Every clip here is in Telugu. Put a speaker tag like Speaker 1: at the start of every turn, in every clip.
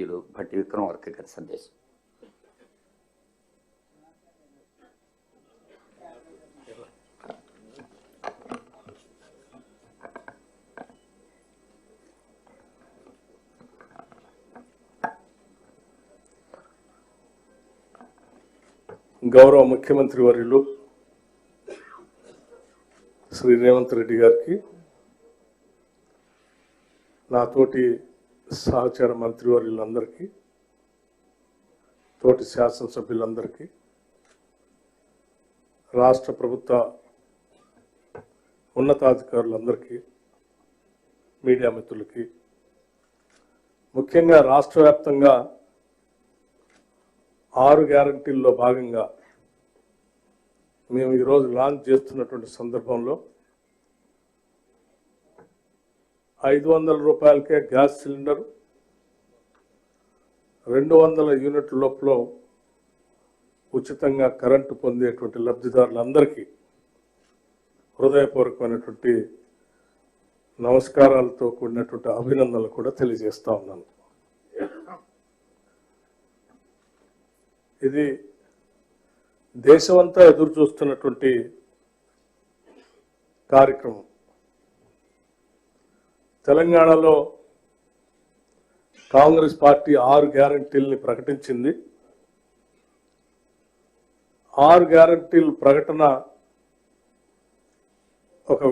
Speaker 1: సభ్యులు భట్టి విక్రమార్క గారి సందేశం.
Speaker 2: గౌరవ ముఖ్యమంత్రి వర్యులు శ్రీ రేవంత్ రెడ్డి గారికి, నాతోటి సహచార మంత్రివర్యులందరికీ, తోటి శాసనసభ్యులందరికీ, రాష్ట్ర ప్రభుత్వ ఉన్నతాధికారులందరికీ, మీడియా మిత్రులకి, ముఖ్యంగా రాష్ట్ర వ్యాప్తంగా 6 గ్యారంటీల్లో భాగంగా మేము ఈరోజు లాంచ్ చేస్తున్నటువంటి సందర్భంలో 500 రూపాయలకే గ్యాస్ సిలిండర్, 200 యూనిట్ల లోపల ఉచితంగా కరెంటు పొందేటువంటి లబ్ధిదారులందరికీ హృదయపూర్వకమైనటువంటి నమస్కారాలతో కూడినటువంటి అభినందనలు కూడా తెలియజేస్తా ఉన్నాను. ఇది దేశమంతా ఎదురు చూస్తున్నటువంటి కార్యక్రమం. తెలంగాణలో కాంగ్రెస్ పార్టీ 6 గ్యారంటీల్ని ప్రకటించింది. 6 గ్యారంటీల ప్రకటన ఒక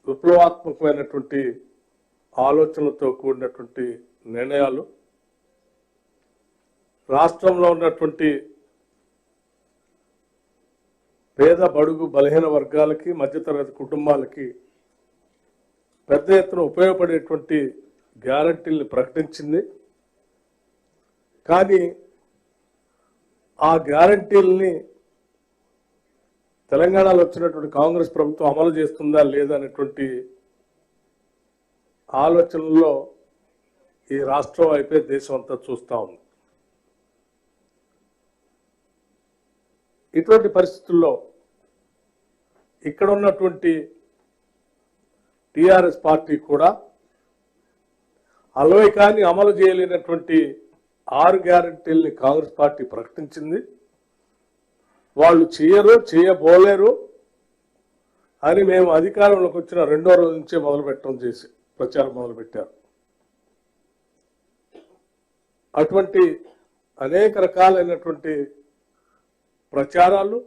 Speaker 2: విప్లవాత్మకమైనటువంటి ఆలోచనలతో కూడినటువంటి నిర్ణయాలు. రాష్ట్రంలో ఉన్నటువంటి పేద బడుగు బలహీన వర్గాలకి, మధ్యతరగతి కుటుంబాలకి పెద్ద ఎత్తున ఉపయోగపడేటువంటి గ్యారంటీల్ని ప్రకటించింది. కానీ ఆ గ్యారంటీల్ని తెలంగాణలో వచ్చినటువంటి కాంగ్రెస్ ప్రభుత్వం అమలు చేస్తుందా లేదా అనేటువంటి ఆలోచనల్లో ఈ రాష్ట్రం వైపే దేశం అంతా చూస్తూ ఉంది. ఇటువంటి పరిస్థితుల్లో ఇక్కడ ఉన్నటువంటి టిఆర్ఎస్ పార్టీ కూడా అలవైకాన్ని అమలు చేయలేనటువంటి 6 గ్యారంటీల్ని కాంగ్రెస్ పార్టీ ప్రకటించింది. వాళ్ళు చేయబోలేరు అని మేము అధికారంలోకి వచ్చిన 2వ రోజు నుంచే ప్రచారం మొదలుపెట్టారు. అటువంటి అనేక రకాలైనటువంటి ప్రచారాలు,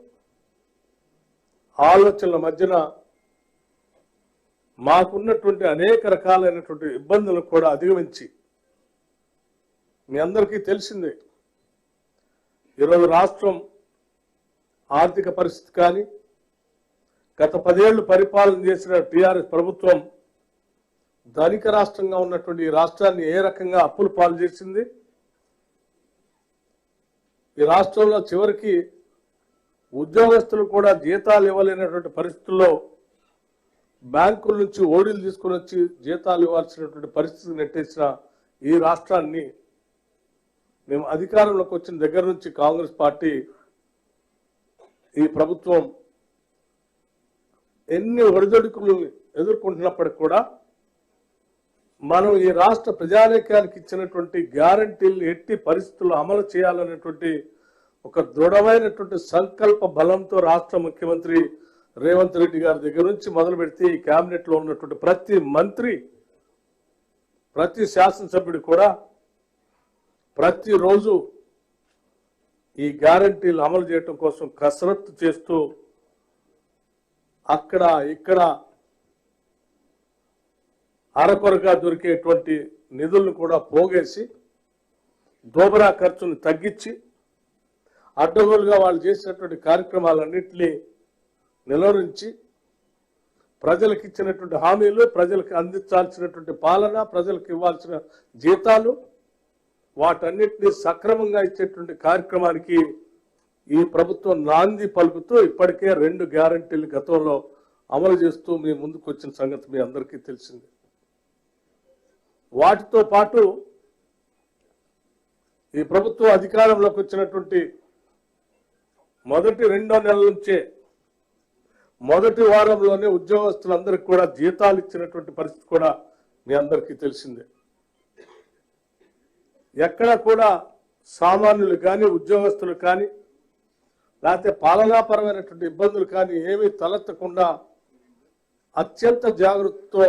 Speaker 2: ఆలోచనల మధ్యన మాకున్నటువంటి అనేక రకాలైనటువంటి ఇబ్బందులను కూడా అధిగమించి, మీ అందరికీ తెలిసిందే, ఈరోజు రాష్ట్రం ఆర్థిక పరిస్థితి కానీ, గత 10 ఏళ్లు పరిపాలన చేసిన టీఆర్ఎస్ ప్రభుత్వం ధనిక రాష్ట్రంగా ఉన్నటువంటి ఈ రాష్ట్రాన్ని ఏ రకంగా అప్పులు పాలు చేసింది. ఈ రాష్ట్రంలో చివరికి ఉద్యోగస్తులు కూడా జీతాలు ఇవ్వలేనటువంటి పరిస్థితుల్లో బ్యాంకుల నుంచి ఓడీలు తీసుకుని వచ్చి జీతాలు ఇవ్వాల్సినటువంటి పరిస్థితి నెట్టేసిన ఈ రాష్ట్రాన్ని మేము అధికారంలోకి వచ్చిన దగ్గర నుంచి కాంగ్రెస్ పార్టీ, ఈ ప్రభుత్వం ఎన్ని ఒడిదొడుకులు ఎదుర్కొంటున్నప్పటికీ కూడా మనం ఈ రాష్ట్ర ప్రజానీకానికి ఇచ్చినటువంటి గ్యారంటీలు ఎట్టి పరిస్థితుల్లో అమలు చేయాలనేటువంటి ఒక దృఢమైనటువంటి సంకల్ప బలంతో రాష్ట్ర ముఖ్యమంత్రి రేవంత్ రెడ్డి గారి దగ్గర నుంచి మొదలు పెడితే ఈ కేబినెట్ లో ఉన్నటువంటి ప్రతి మంత్రి, ప్రతి శాసనసభ్యుడు కూడా ప్రతిరోజు ఈ గ్యారంటీలు అమలు చేయడం కోసం కసరత్తు చేస్తూ అక్కడ ఇక్కడ అరకొరగా దొరికేటువంటి నిధులను కూడా పోగేసి దోబరా ఖర్చును తగ్గించి అడ్డగోలుగా వాళ్ళు చేసినటువంటి కార్యక్రమాలన్నింటినీ నిలువరించి ప్రజలకు ఇచ్చినటువంటి హామీలు, ప్రజలకు అందించాల్సినటువంటి పాలన, ప్రజలకు ఇవ్వాల్సిన జీతాలు, వాటన్నిటినీ సక్రమంగా ఇచ్చేటువంటి కార్యక్రమానికి ఈ ప్రభుత్వం నాంది పలుకుతూ ఇప్పటికే 2 గ్యారంటీలు గతంలో అమలు చేస్తూ మీ ముందుకు వచ్చిన సంగతి మీ అందరికీ తెలిసింది. వాటితో పాటు ఈ ప్రభుత్వం అధికారంలోకి వచ్చినటువంటి మొదటి 2వ నెల నుంచే మొదటి వారంలోనే ఉద్యోగస్తులందరికీ కూడా జీతాలు ఇచ్చినటువంటి పరిస్థితి కూడా మీ అందరికీ తెలిసిందే. ఎక్కడ కూడా సామాన్యులు కానీ ఉద్యోగస్తులు కానీ లేకపోతే పాలనాపరమైనటువంటి ఇబ్బందులు కానీ ఏమీ తలెత్తకుండా అత్యంత జాగ్రత్తతో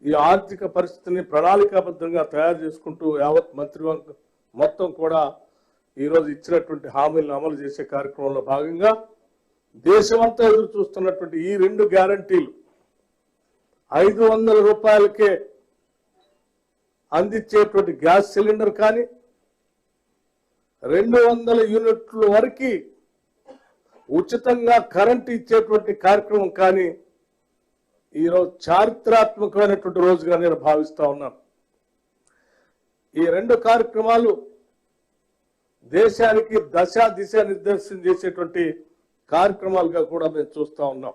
Speaker 2: ఈ ఆర్థిక పరిస్థితిని ప్రణాళికాబద్ధంగా తయారు చేసుకుంటూ యావత్ మంత్రివర్గం మొత్తం కూడా ఈరోజు ఇచ్చినటువంటి హామీలను అమలు చేసే కార్యక్రమంలో భాగంగా దేశమంతా ఎదురు చూస్తున్నటువంటి ఈ 2 గ్యారంటీలు 500 రూపాయలకే అందించేటువంటి గ్యాస్ సిలిండర్ కానీ 200 యూనిట్ల వరకు ఉచితంగా కరెంటు ఇచ్చేటువంటి కార్యక్రమం కానీ ఈరోజు చారిత్రాత్మకమైనటువంటి రోజుగా నేను భావిస్తా ఉన్నాను. ఈ 2 కార్యక్రమాలు దేశానికి దిశ నిర్దేశం చేసేటువంటి కార్యక్రమాలుగా కూడా మేము చూస్తా ఉన్నాం.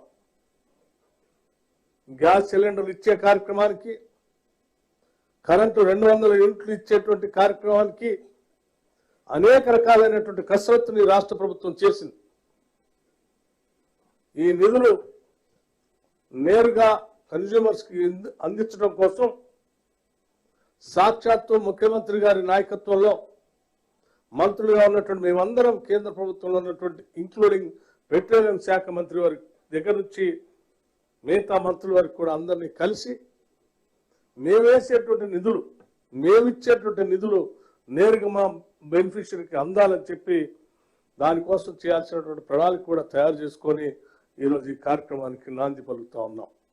Speaker 2: గ్యాస్ సిలిండర్లు ఇచ్చే కార్యక్రమానికి, కరెంటు 200 యూనిట్లు ఇచ్చేటువంటి కార్యక్రమానికి అనేక రకాలైనటువంటి కసరత్తుని రాష్ట్ర ప్రభుత్వం చేసింది. ఈ నిధులు నేరుగా కన్స్యూమర్స్ కి అందించడం కోసం సాక్షాత్తు ముఖ్యమంత్రి గారి నాయకత్వంలో మంత్రులుగా ఉన్నటువంటి మేమందరం కేంద్ర ప్రభుత్వంలో ఉన్నటువంటి ఇంక్లూడింగ్ పెట్రోలియం శాఖ మంత్రి వారి దగ్గర నుంచి మిగతా మంత్రుల వరకు కూడా అందరినీ కలిసి మేమేసేటువంటి నిధులు, మేమిచ్చేటువంటి నిధులు నేరుగా మా బెనిఫిషరీకి అందాలని చెప్పి దానికోసం చేయాల్సినటువంటి ప్రణాళిక కూడా తయారు చేసుకొని ఈరోజు ఈ కార్యక్రమానికి నాంది పలుకుతా ఉన్నాం.